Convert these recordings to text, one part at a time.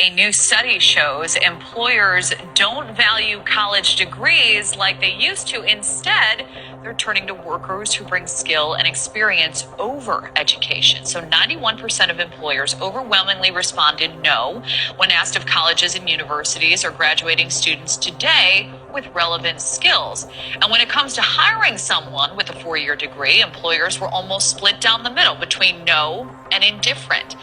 A new study shows employers don't value college degrees like they used to. Instead, they're turning to workers who bring skill and experience over education. So 91% of employers overwhelmingly responded no when asked if colleges and universities are graduating students today with relevant skills. And when it comes to hiring someone with a 4-year degree, employers were almost split down the middle between no and indifferent.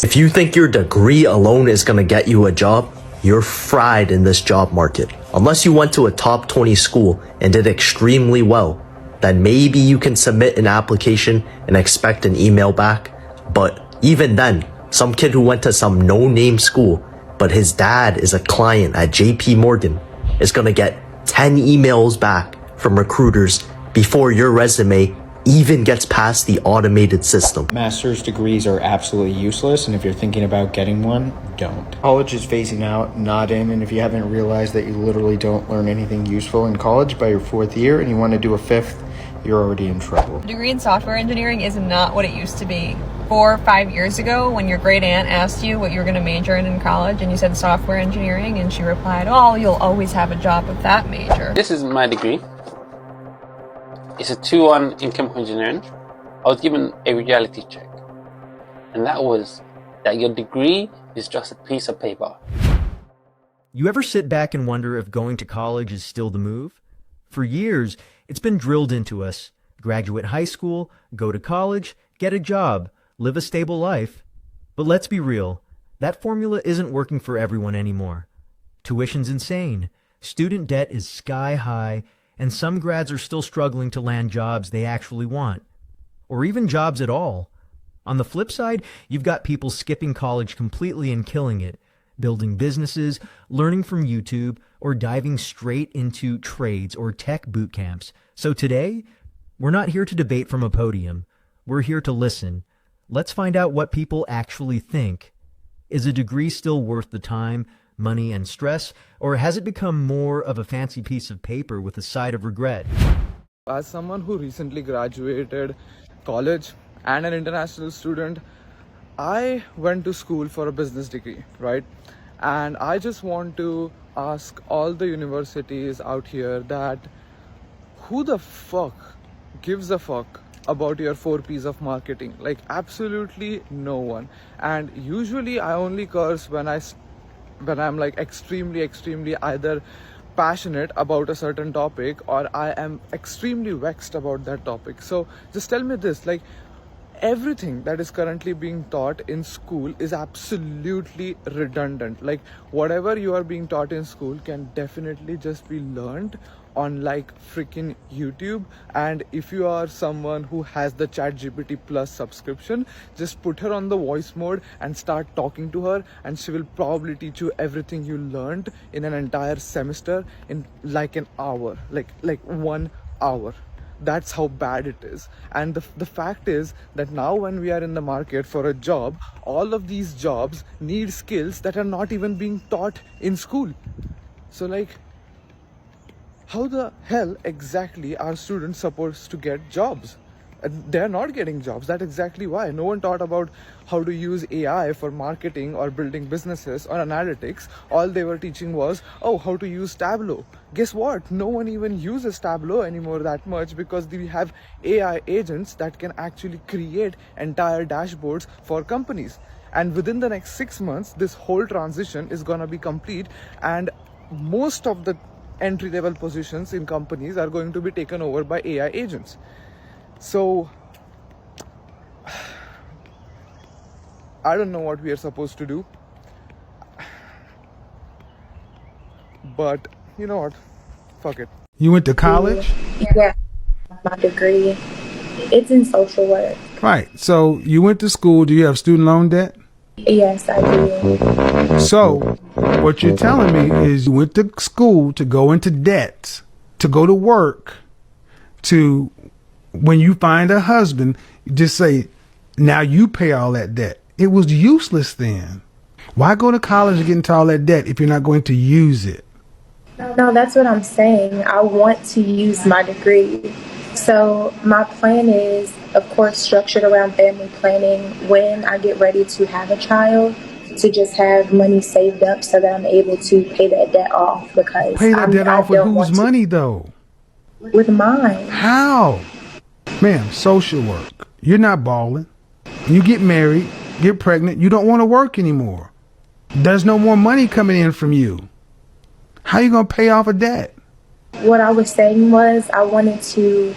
If you think your degree alone is going to get you a job, you're fried in this job market. Unless you went to a top 20 school and did extremely well, then maybe you can submit an application and expect an email back. But even then, some kid who went to some no-name school, but his dad is a client at JP Morgan, is going to get 10 emails back from recruiters before your resume even gets past the automated system. Master's degrees are absolutely useless, and if you're thinking about getting one, don't. College is phasing out, not in, and if you haven't realized that you literally don't learn anything useful in college by your 4th year and you want to do a 5th, you're already in trouble. A degree in software engineering is not what it used to be. 4 or 5 years ago, when your great aunt asked you what you were going to major in college and you said software engineering, and she replied, oh, you'll always have a job with that major. This is my degree. It's a 2-1 in chemical engineering. I was given a reality check, and that was that your degree is just a piece of paper. You ever sit back and wonder if going to college is still the move? For years, it's been drilled into us. Graduate high school, go to college, get a job, live a stable life. But let's be real, that formula isn't working for everyone anymore. Tuition's insane, student debt is sky high, and some grads are still struggling to land jobs they actually want, or even jobs at all. On the flip side, you've got people skipping college completely and killing it, building businesses, learning from YouTube, or diving straight into trades or tech boot camps. So today, we're not here to debate from a podium. We're here to listen. Let's find out what people actually think. Is a degree still worth the time, money, and stress, or has it become more of a fancy piece of paper with a side of regret? As someone who recently graduated college and an international student, I went to school for a business degree, right? And I just want to ask all the universities out here that who the fuck gives a fuck about your 4 P's of marketing? Like, absolutely no one. And usually I only curse when I'm like extremely either passionate about a certain topic or I am extremely vexed about that topic. So just tell me this, like, everything that is currently being taught in school is absolutely redundant. Like, whatever you are being taught in school can definitely just be learned on like freaking YouTube. And if you are someone who has the ChatGPT Plus subscription, just put her on the voice mode and start talking to her, and she will probably teach you everything you learned in an entire semester in like an hour, like 1 hour. That's how bad it is. And the fact is that now when we are in the market for a job, all of these jobs need skills that are not even being taught in school. So like, how the hell exactly are students supposed to get jobs? They're not getting jobs. That's exactly why. No one taught about how to use AI for marketing or building businesses or analytics. All they were teaching was, oh, how to use Tableau. Guess what? No one even uses Tableau anymore that much because we have AI agents that can actually create entire dashboards for companies. And within the next 6 months, this whole transition is going to be complete, and most of the entry-level positions in companies are going to be taken over by AI agents. So I don't know what we are supposed to do, but you know what, fuck it. You went to college? Yeah, my degree, it's in social work. Right, so you went to school. Do you have student loan debt? Yes, I do. So what you're telling me is you went to school to go into debt, to go to work, to, when you find a husband, just say, now you pay all that debt. It was useless then. Why go to college and get into all that debt if you're not going to use it? No, that's what I'm saying. I want to use my degree. So my plan is, of course, structured around family planning when I get ready to have a child. to just have money saved up so that I'm able to pay that debt off, because Pay that debt off with don't whose want to- money, though? With mine. How? Ma'am, social work. You're not balling. You get married, get pregnant, you don't want to work anymore. There's no more money coming in from you. How you going to pay off a debt? What I was saying was I wanted to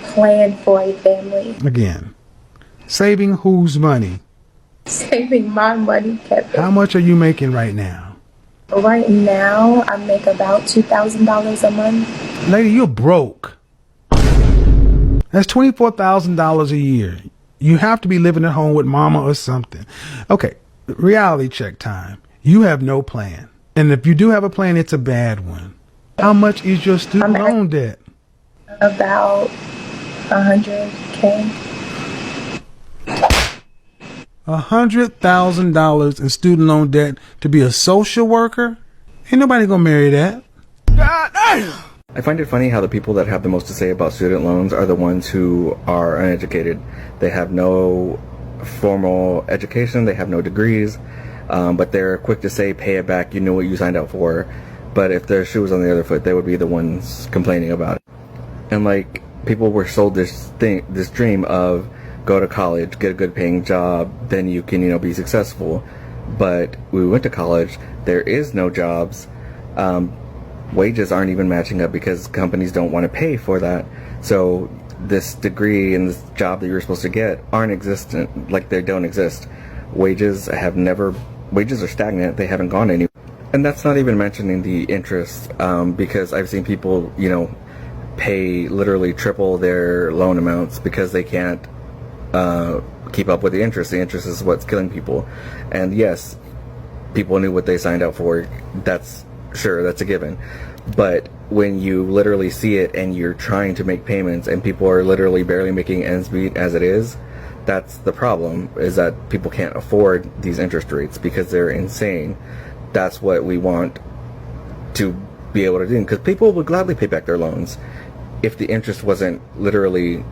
plan for a family. Again, saving whose money? Saving my money, Kevin. How much are you making right now? Right now, I make about $2,000 a month. Lady, you're broke. That's $24,000 a year. You have to be living at home with mama or something. Okay, reality check time. You have no plan. And if you do have a plan, it's a bad one. How much is your student loan debt? About $100K. $100,000 in student loan debt to be a social worker? Ain't nobody gonna marry that. I find it funny how the people that have the most to say about student loans are the ones who are uneducated. They have no formal education, they have no degrees, but they're quick to say, pay it back, you know what you signed up for. But if their shoe was on the other foot, they would be the ones complaining about it. And like, people were sold this dream of go to college, get a good paying job, then you can, be successful. But we went to college, there is no jobs. Wages aren't even matching up because companies don't want to pay for that. So this degree and this job that you're supposed to get aren't existent, like they don't exist. Wages are stagnant, they haven't gone anywhere. And that's not even mentioning the interest, because I've seen people, pay literally triple their loan amounts because they can't keep up with the interest. The interest is what's killing people. And yes, people knew what they signed up for. That's a given. But when you literally see it and you're trying to make payments and people are literally barely making ends meet as it is, that's the problem, is that people can't afford these interest rates because they're insane. That's what we want to be able to do, because people would gladly pay back their loans if the interest wasn't literally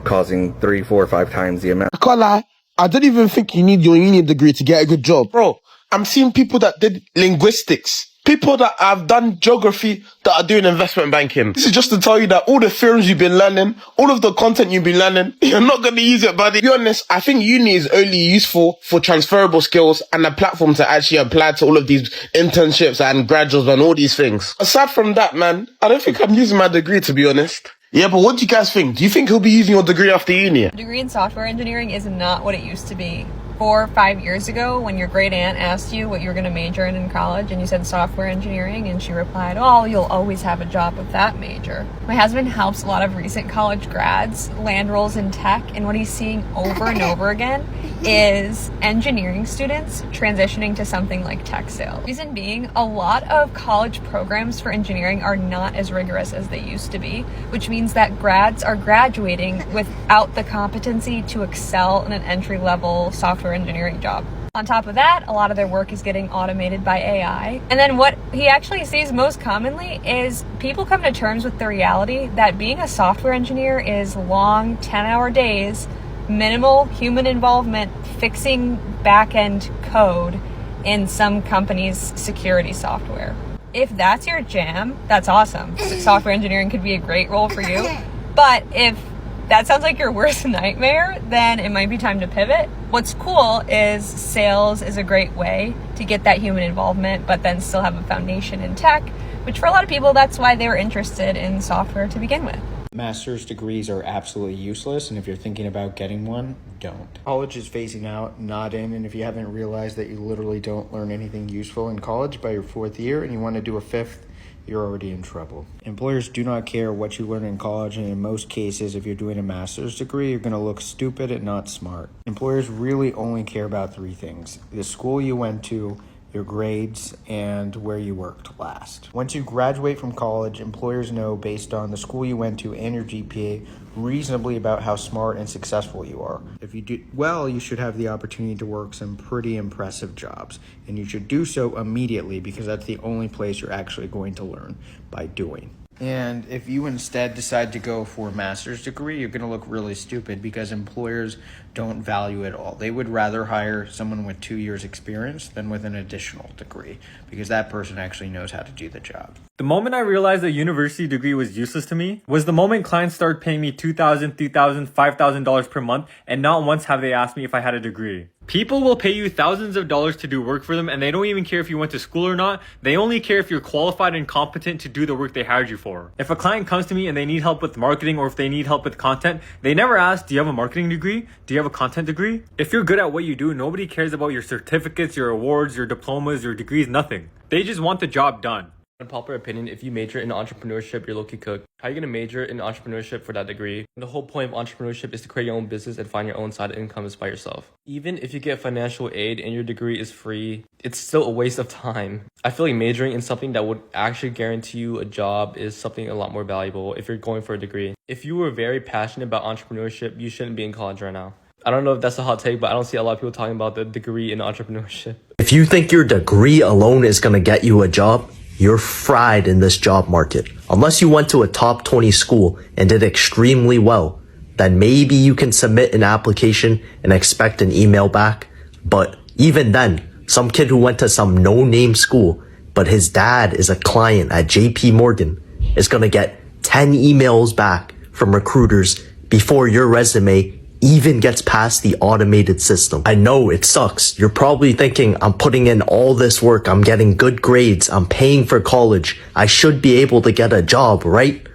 causing 3, 4, 5 times the amount. I can't lie, I don't even think you need your uni degree to get a good job. Bro, I'm seeing people that did linguistics, people that have done geography that are doing investment banking. This is just to tell you that all the theorems you've been learning, all of the content you've been learning, you're not going to use it, buddy. To be honest, I think uni is only useful for transferable skills and a platform to actually apply to all of these internships and graduates and all these things. Aside from that, man, I don't think I'm using my degree, to be honest. Yeah, but what do you guys think? Do you think he'll be using your degree after uni? A degree in software engineering is not what it used to be. 4 or 5 years ago, when your great aunt asked you what you were going to major in college, and you said software engineering, and she replied, oh, you'll always have a job with that major. My husband helps a lot of recent college grads land roles in tech, and what he's seeing over and over again is engineering students transitioning to something like tech sales. Reason being, a lot of college programs for engineering are not as rigorous as they used to be, which means that grads are graduating without the competency to excel in an entry-level software engineering job. On top of that, a lot of their work is getting automated by AI. And then what he actually sees most commonly is people come to terms with the reality that being a software engineer is long 10-hour days, minimal human involvement, fixing back-end code in some company's security software. If that's your jam, that's awesome. Software engineering could be a great role for you. But if that sounds like your worst nightmare, then it might be time to pivot. What's cool is sales is a great way to get that human involvement, but then still have a foundation in tech, which for a lot of people, that's why they were interested in software to begin with. Master's degrees are absolutely useless, and if you're thinking about getting one, don't. College is phasing out, not in, and if you haven't realized that you literally don't learn anything useful in college by your 4th year and you want to do a 5th, you're already in trouble. Employers do not care what you learn in college, and in most cases, if you're doing a master's degree, you're going to look stupid and not smart. Employers really only care about 3 things: the school you went to, your grades, and where you worked last. Once you graduate from college, employers know based on the school you went to and your GPA reasonably about how smart and successful you are. If you do well, you should have the opportunity to work some pretty impressive jobs, and you should do so immediately because that's the only place you're actually going to learn, by doing. And if you instead decide to go for a master's degree, you're going to look really stupid because employers don't value it all. They would rather hire someone with 2 years experience than with an additional degree because that person actually knows how to do the job. The moment I realized a university degree was useless to me was the moment clients started paying me $2,000, $3,000, $5,000 per month, and not once have they asked me if I had a degree. People will pay you thousands of dollars to do work for them, and they don't even care if you went to school or not. They only care if you're qualified and competent to do the work they hired you for. If a client comes to me and they need help with marketing or if they need help with content, they never ask, do you have a marketing degree? Do you have a content degree? If you're good at what you do, nobody cares about your certificates, your awards, your diplomas, your degrees, nothing. They just want the job done. Unpopular opinion, if you major in entrepreneurship, you're low-key cooked. How are you going to major in entrepreneurship for that degree? The whole point of entrepreneurship is to create your own business and find your own side income by yourself. Even if you get financial aid and your degree is free, it's still a waste of time. I feel like majoring in something that would actually guarantee you a job is something a lot more valuable if you're going for a degree. If you were very passionate about entrepreneurship, you shouldn't be in college right now. I don't know if that's a hot take, but I don't see a lot of people talking about the degree in entrepreneurship. If you think your degree alone is going to get you a job, you're fried in this job market. Unless you went to a top 20 school and did extremely well, then maybe you can submit an application and expect an email back. But even then, some kid who went to some no-name school, but his dad is a client at JP Morgan, is going to get 10 emails back from recruiters before your resume even gets past the automated system. I know it sucks. You're probably thinking, I'm putting in all this work, I'm getting good grades, I'm paying for college, I should be able to get a job, right?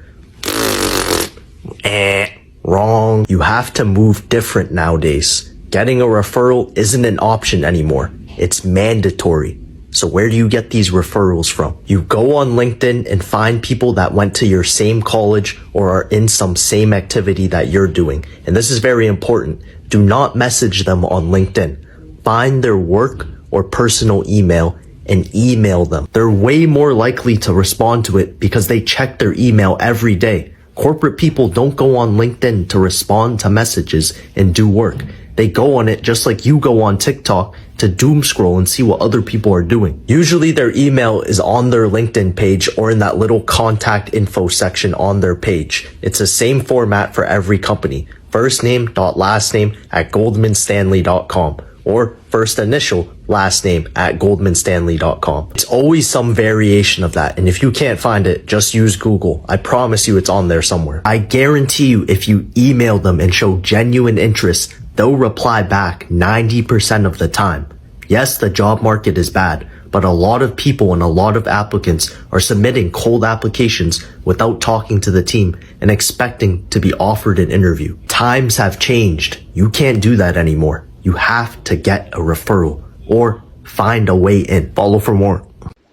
Wrong. You have to move different nowadays. Getting a referral isn't an option anymore. It's mandatory. So where do you get these referrals from? You go on LinkedIn and find people that went to your same college or are in some same activity that you're doing. And this is very important. Do not message them on LinkedIn. Find their work or personal email and email them. They're way more likely to respond to it because they check their email every day. Corporate people don't go on LinkedIn to respond to messages and do work. They go on it just like you go on TikTok to doom scroll and see what other people are doing. Usually their email is on their LinkedIn page or in that little contact info section on their page. It's the same format for every company. First name dot last name at goldmanstanley.com or first initial last name at goldmanstanley.com. It's always some variation of that, and if you can't find it, just use Google. I promise you it's on there somewhere. I guarantee you if you email them and show genuine interest, they'll reply back 90% of the time. Yes, the job market is bad, but a lot of people and a lot of applicants are submitting cold applications without talking to the team and expecting to be offered an interview. Times have changed. You can't do that anymore. You have to get a referral or find a way in. Follow for more.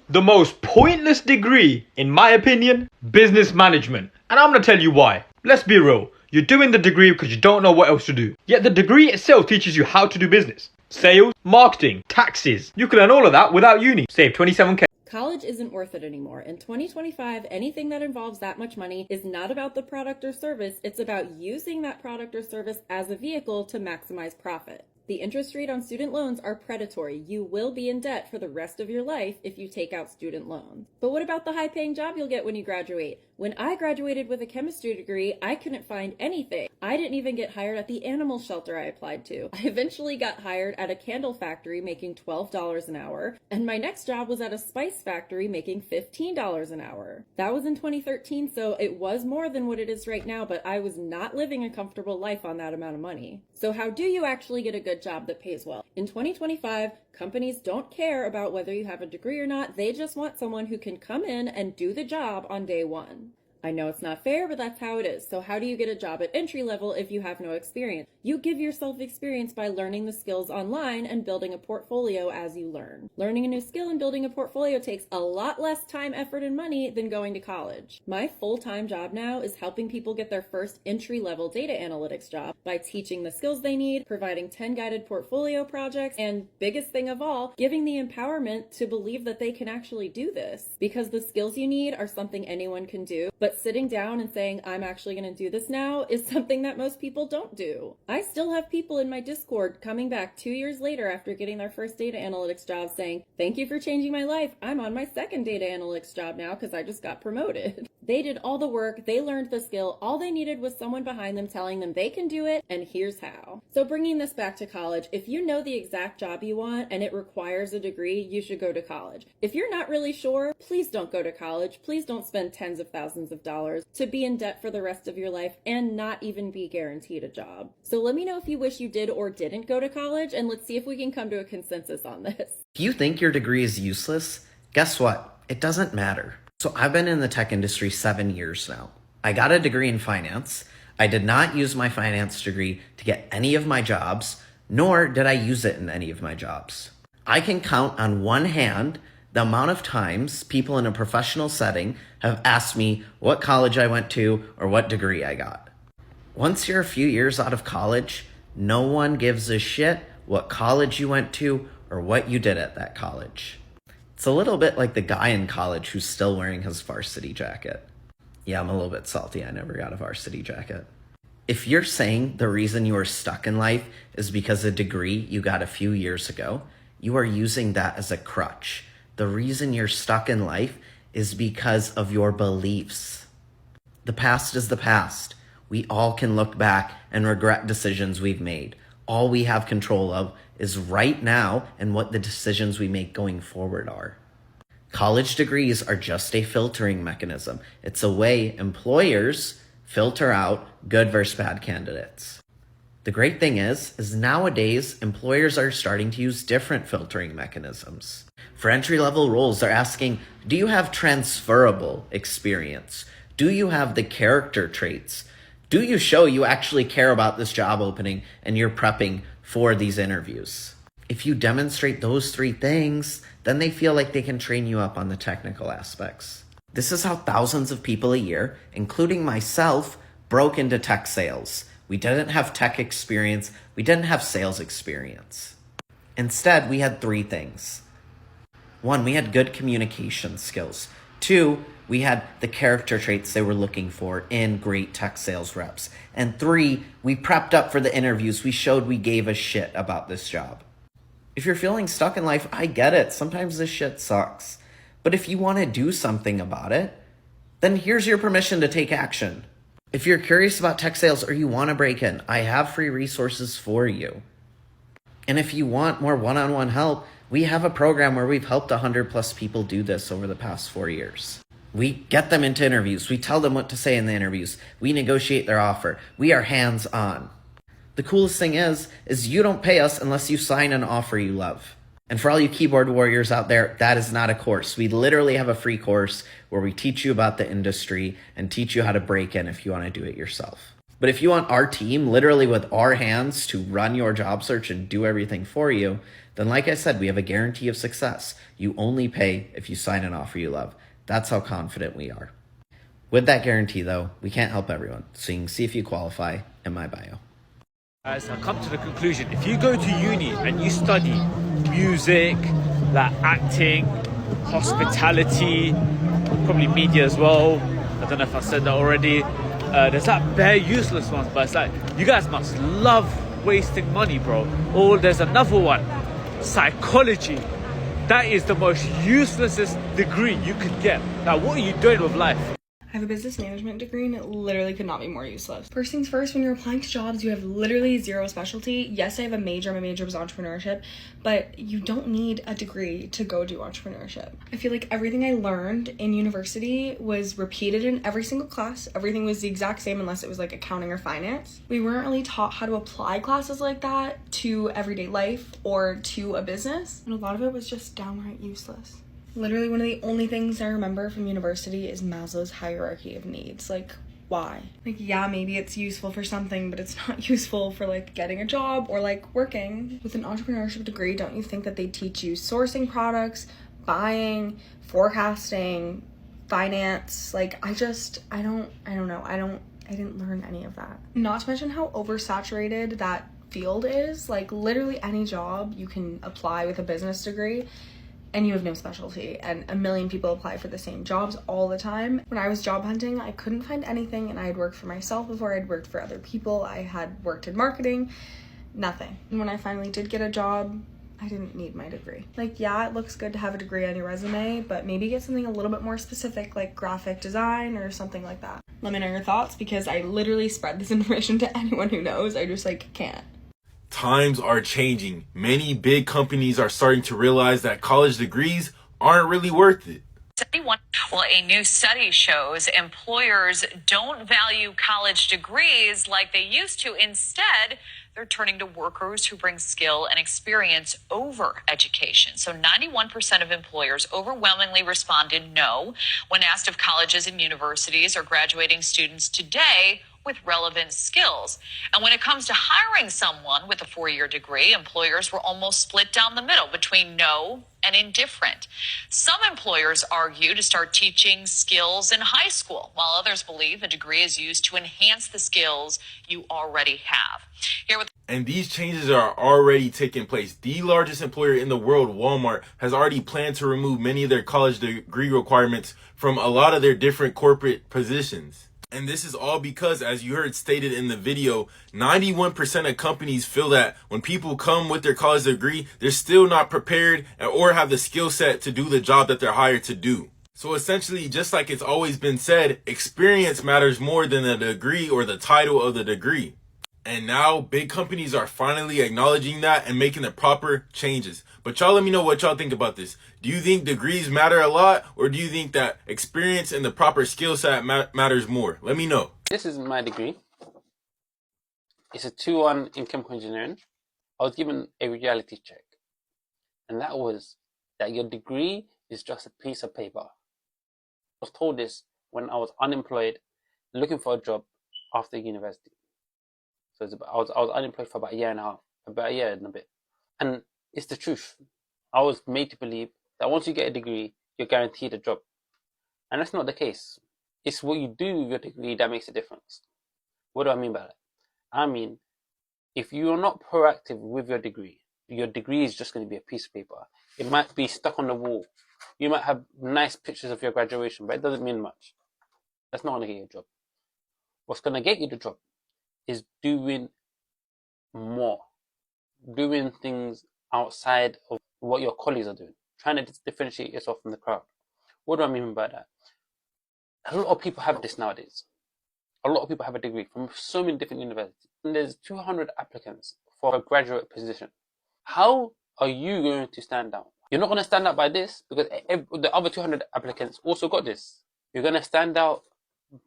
The most pointless degree, in my opinion, business management. And I'm going to tell you why. Let's be real. You're doing the degree because you don't know what else to do. Yet the degree itself teaches you how to do business. Sales, marketing, taxes. You can learn all of that without uni. Save 27K. College isn't worth it anymore. In 2025, anything that involves that much money is not about the product or service. It's about using that product or service as a vehicle to maximize profit. The interest rate on student loans are predatory. You will be in debt for the rest of your life if you take out student loans. But what about the high-paying job you'll get when you graduate? When I graduated with a chemistry degree, I couldn't find anything. I didn't even get hired at the animal shelter I applied to. I eventually got hired at a candle factory making $12 an hour, and my next job was at a spice factory making $15 an hour. That was in 2013, so it was more than what it is right now, but I was not living a comfortable life on that amount of money. So how do you actually get a good job that pays well? In 2025, companies don't care about whether you have a degree or not. They just want someone who can come in and do the job on day one. I know it's not fair, but that's how it is. So how do you get a job at entry level if you have no experience? You give yourself experience by learning the skills online and building a portfolio as you learn. Learning a new skill and building a portfolio takes a lot less time, effort, and money than going to college. My full-time job now is helping people get their first entry-level data analytics job by teaching the skills they need, providing 10 guided portfolio projects, and biggest thing of all, giving the empowerment to believe that they can actually do this. Because the skills you need are something anyone can do, but But sitting down and saying, I'm actually going to do this now is something that most people don't do. I still have people in my Discord coming back 2 years later after getting their first data analytics job saying, thank you for changing my life. I'm on my second data analytics job now because I just got promoted. They did all the work. They learned the skill. All they needed was someone behind them telling them they can do it, and here's how. So bringing this back to college, if you know the exact job you want and it requires a degree, you should go to college. If you're not really sure, please don't go to college. Please don't spend tens of thousands of dollars to be in debt for the rest of your life and not even be guaranteed a job. So let me know if you wish you did or didn't go to college, and let's see if we can come to a consensus on this. If you think your degree is useless, guess what? It doesn't matter. So I've been in the tech industry 7 years now. I got a degree in finance. I did not use my finance degree to get any of my jobs, nor did I use it in any of my jobs. I can count on one hand the amount of times people in a professional setting have asked me what college I went to or what degree I got. Once you're a few years out of college, no one gives a shit what college you went to or what you did at that college. It's a little bit like the guy in college who's still wearing his varsity jacket. Yeah, I'm a little bit salty. I never got a varsity jacket. If you're saying the reason you are stuck in life is because a degree you got a few years ago, you are using that as a crutch. The reason you're stuck in life is because of your beliefs. The past is the past. We all can look back and regret decisions we've made. All we have control of is right now and what the decisions we make going forward are. College degrees are just a filtering mechanism. It's a way employers filter out good versus bad candidates. The great thing is nowadays employers are starting to use different filtering mechanisms. For entry-level roles, they're asking, do you have transferable experience? Do you have the character traits? Do you show you actually care about this job opening and you're prepping for these interviews? If you demonstrate those 3 things, then they feel like they can train you up on the technical aspects. This is how thousands of people a year, including myself, broke into tech sales. We didn't have tech experience. We didn't have sales experience. Instead, we had 3 things. 1, we had good communication skills. 2, we had the character traits they were looking for in great tech sales reps. And 3, we prepped up for the interviews. We showed we gave a shit about this job. If you're feeling stuck in life, I get it. Sometimes this shit sucks. But if you want to do something about it, then here's your permission to take action. If you're curious about tech sales or you want to break in, I have free resources for you. And if you want more one-on-one help, we have a program where we've helped 100+ people do this over the past 4 years. We get them into interviews. We tell them what to say in the interviews. We negotiate their offer. We are hands-on. The coolest thing is you don't pay us unless you sign an offer you love. And for all you keyboard warriors out there, that is not a course. We literally have a free course where we teach you about the industry and teach you how to break in if you want to do it yourself. But if you want our team, literally with our hands, to run your job search and do everything for you, then like I said, we have a guarantee of success. You only pay if you sign an offer you love. That's how confident we are. With that guarantee though, we can't help everyone. So you can see if you qualify in my bio. So I come to the conclusion, if you go to uni and you study music, like acting, hospitality, probably media as well, I don't know if I said that already, there's like bare useless ones, but it's like, you guys must love wasting money, bro. Or there's another one, psychology. That is the most uselessest degree you could get. Like, what are you doing with life? I have a business management degree and it literally could not be more useless. First things first, when you're applying to jobs, you have literally zero specialty. Yes, I have a major. My major was entrepreneurship, but you don't need a degree to go do entrepreneurship. I feel like everything I learned in university was repeated in every single class. Everything was the exact same unless it was like accounting or finance. We weren't really taught how to apply classes like that to everyday life or to a business. And a lot of it was just downright useless. Literally one of the only things I remember from university is Maslow's hierarchy of needs. Like, why? Like, yeah, maybe it's useful for something, but it's not useful for like getting a job or like working. With an entrepreneurship degree, don't you think that they teach you sourcing products, buying, forecasting, finance? Like, I don't know. I didn't learn any of that. Not to mention how oversaturated that field is. Like, literally any job you can apply with a business degree. and you have no specialty, and a million people apply for the same jobs all the time. When I was job hunting, I couldn't find anything, and I had worked for myself before, I'd worked for other people, I had worked in marketing, nothing. And when I finally did get a job, I didn't need my degree. Like, yeah, it looks good to have a degree on your resume, but maybe get something a little bit more specific, like graphic design or something like that. Let me know your thoughts, because I literally spread this information to anyone who knows. I just can't. Times are changing. Many big companies are starting to realize that college degrees aren't really worth it. Well, a new study shows employers don't value college degrees like they used to. Instead, they're turning to workers who bring skill and experience over education. So 91% of employers overwhelmingly responded no when asked if colleges and universities are graduating students today with relevant skills. And when it comes to hiring someone with a 4-year degree, employers were almost split down the middle between no and indifferent. Some employers argue to start teaching skills in high school, while others believe a degree is used to enhance the skills you already have. And these changes are already taking place. The largest employer in the world, Walmart, has already planned to remove many of their college degree requirements from a lot of their different corporate positions. And this is all because, as you heard stated in the video, 91% of companies feel that when people come with their college degree, they're still not prepared or have the skill set to do the job that they're hired to do. So essentially, just like it's always been said, experience matters more than the degree or the title of the degree. And now big companies are finally acknowledging that and making the proper changes. But y'all let me know what y'all think about this. Do you think degrees matter a lot, or do you think that experience and the proper skill set matters more? Let me know. This is my degree. It's a 2-1 in chemical engineering. I was given a reality check. And that was that your degree is just a piece of paper. I was told this when I was unemployed, looking for a job after university. So I was unemployed for about a year and a half, about a year and a bit. And it's the truth. I was made to believe that once you get a degree, you're guaranteed a job. And that's not the case. It's what you do with your degree that makes a difference. What do I mean by that? I mean, if you're not proactive with your degree is just going to be a piece of paper. It might be stuck on the wall. You might have nice pictures of your graduation, but it doesn't mean much. That's not going to get you a job. What's going to get you the job is doing more, doing things outside of what your colleagues are doing, trying to differentiate yourself from the crowd. What do I mean by that? A lot of people have this nowadays. A lot of people have a degree from so many different universities. And there's 200 applicants for a graduate position. How are you going to stand out? You're not going to stand out by this because the other 200 applicants also got this. You're going to stand out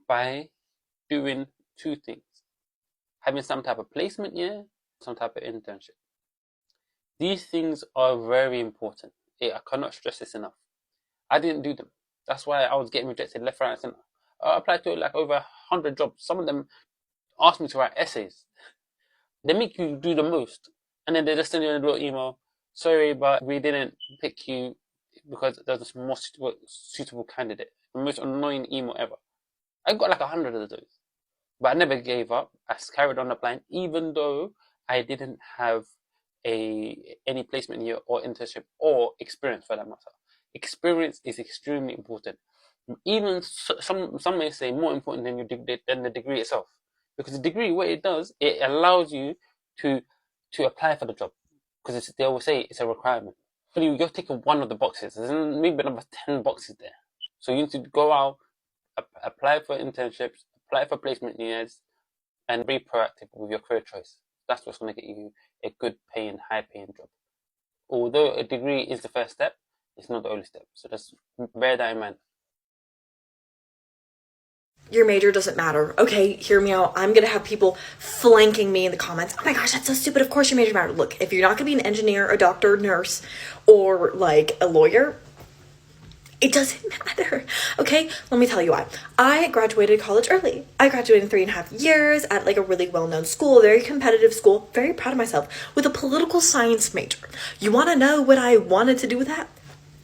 by doing two things. Having some type of placement year, some type of internship. These things are very important. I cannot stress this enough. I didn't do them. That's why I was getting rejected left, right, and center. I applied to like over 100 jobs. Some of them asked me to write essays. They make you do the most. And then they just send you a little email. Sorry, but we didn't pick you because there's a more suitable candidate. The most annoying email ever. I got like 100 of those. But I never gave up. I carried on applying, even though I didn't have any placement year or internship or experience for that matter. Experience is extremely important. Even some may say more important than the degree itself. Because the degree, what it does, it allows you to apply for the job. Because they always say it's a requirement. But you're ticking one of the boxes. There's maybe another 10 boxes there. So you need to go out, apply for internships, apply for placement years, and be proactive with your career choice. That's what's going to get you a good paying, high paying job. Although a degree is the first step, it's not the only step. So just bear that in mind. Your major doesn't matter. Okay, hear me out. I'm gonna have people flanking me in the comments. Oh my gosh, that's so stupid. Of course your major matters. Look, if you're not gonna be an engineer, a doctor, nurse, or like a lawyer, it doesn't matter. Okay, let me tell you why. I graduated college early. I graduated in 3.5 years at like a really well-known school, a very competitive school, very proud of myself, with a political science major. You wanna know what I wanted to do with that?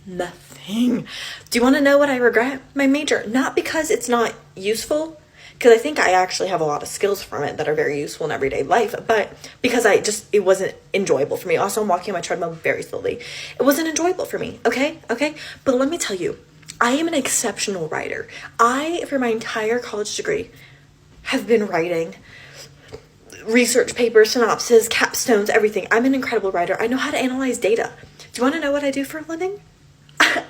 Nothing. Do you want to know what I regret? My major. Not because it's not useful, because I think I actually have a lot of skills from it that are very useful in everyday life, but because it wasn't enjoyable for me. Also, I'm walking on my treadmill very slowly. It wasn't enjoyable for me, okay? But let me tell you, I am an exceptional writer. For my entire college degree, have been writing research papers, synopses, capstones, everything. I'm an incredible writer. I know how to analyze data. Do you want to know what I do for a living?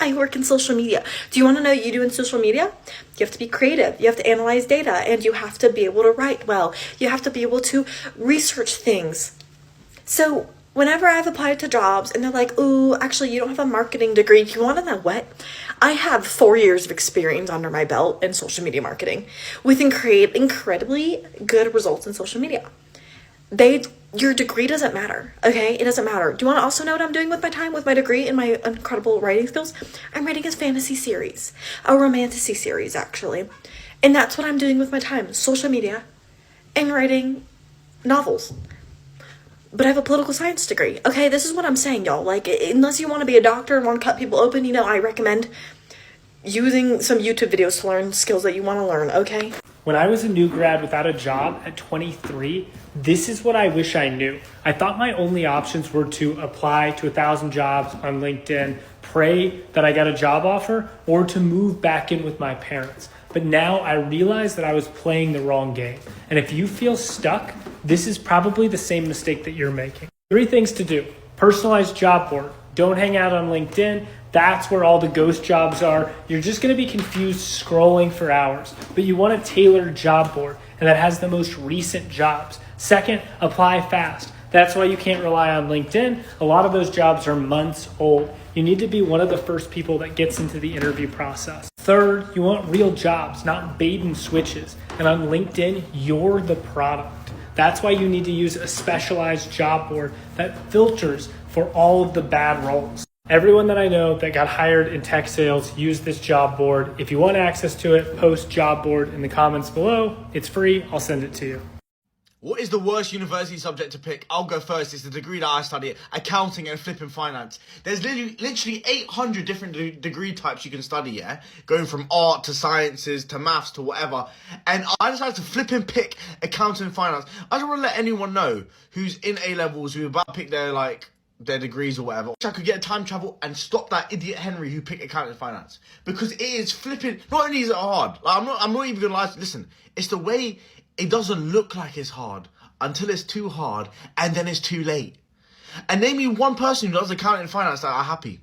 I work in social media. Do you want to know what you do in social media? You have to be creative. You have to analyze data, and you have to be able to write well. You have to be able to research things. So whenever I've applied to jobs and they're like, ooh, actually, you don't have a marketing degree. Do you want to know what? I have 4 years of experience under my belt in social media marketing with incredibly good results in social media. Your degree doesn't matter, okay? It doesn't matter. Do you want to also know what I'm doing with my time, with my degree and my incredible writing skills? I'm writing a fantasy series, a romantasy series, actually. And that's what I'm doing with my time, social media and writing novels. But I have a political science degree, okay? This is what I'm saying, y'all. Like, unless you want to be a doctor and want to cut people open, I recommend using some YouTube videos to learn skills that you want to learn, okay? When I was a new grad without a job at 23, this is what I wish I knew. I thought my only options were to apply to 1,000 jobs on LinkedIn, pray that I got a job offer, or to move back in with my parents. But now I realize that I was playing the wrong game. And if you feel stuck, this is probably the same mistake that you're making. 3 things to do. Personalized job board. Don't hang out on LinkedIn. That's where all the ghost jobs are. You're just going to be confused scrolling for hours. But you want a tailored job board, and that has the most recent jobs. Second, apply fast. That's why you can't rely on LinkedIn. A lot of those jobs are months old. You need to be one of the first people that gets into the interview process. Third, you want real jobs, not bait and switches. And on LinkedIn, you're the product. That's why you need to use a specialized job board that filters for all of the bad roles. Everyone that I know that got hired in tech sales used this job board. If you want access to it, post job board in the comments below. It's free. I'll send it to you. What is the worst university subject to pick? I'll go first. It's the degree that I study, accounting and flipping finance. There's literally 800 different degree types you can study, yeah? Going from art to sciences to maths to whatever. And I decided to flip and pick accounting and finance. I just want to let anyone know who's in A-levels, who's about to pick their degrees or whatever. I could get time travel and stop that idiot Henry who picked accounting and finance. Because it is flipping, not only is it hard, I'm not even going to lie to you. Listen, it's the way it doesn't look like it's hard until it's too hard and then it's too late. And name me one person who does accounting and finance that are happy.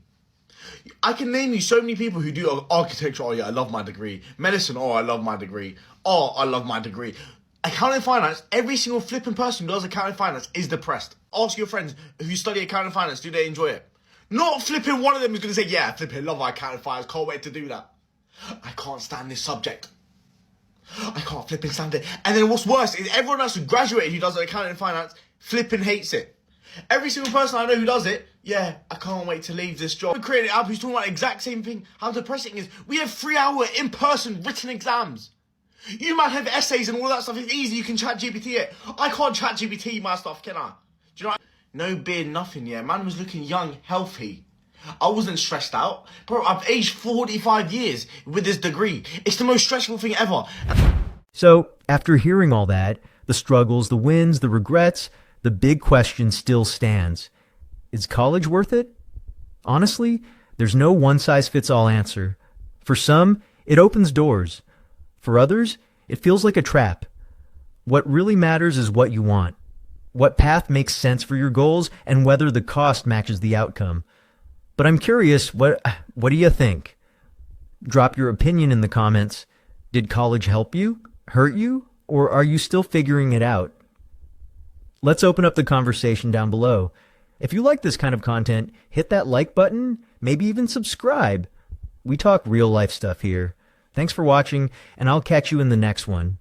I can name you so many people who do architecture. Oh yeah, I love my degree. Medicine. Oh, I love my degree. Oh, I love my degree. Accounting and finance, every single flipping person who does accounting and finance is depressed. Ask your friends who study accounting and finance, do they enjoy it? Not flipping one of them is going to say, yeah, flipping, love accounting and finance, can't wait to do that. I can't stand this subject. I can't flipping stand it. And then what's worse is everyone else who graduated who does accounting and finance flipping hates it. Every single person I know who does it, yeah, I can't wait to leave this job. We created an app who's talking about the exact same thing. How depressing it is. We have 3-hour in-person written exams. You might have essays and all that stuff. It's easy. You can chat GPT it. I can't chat GPT my stuff, can I? Do you know what? No beard, nothing, yeah. Man was looking young, healthy. I wasn't stressed out. Bro, I've aged 45 years with this degree. It's the most stressful thing ever. So, after hearing all that, the struggles, the wins, the regrets, the big question still stands. Is college worth it? Honestly, there's no one-size-fits-all answer. For some, it opens doors. For others, it feels like a trap. What really matters is what you want, what path makes sense for your goals, and whether the cost matches the outcome. But I'm curious, what do you think? Drop your opinion in the comments. Did college help you, hurt you, or are you still figuring it out? Let's open up the conversation down below. If you like this kind of content, hit that like button, maybe even subscribe. We talk real life stuff here. Thanks for watching, and I'll catch you in the next one.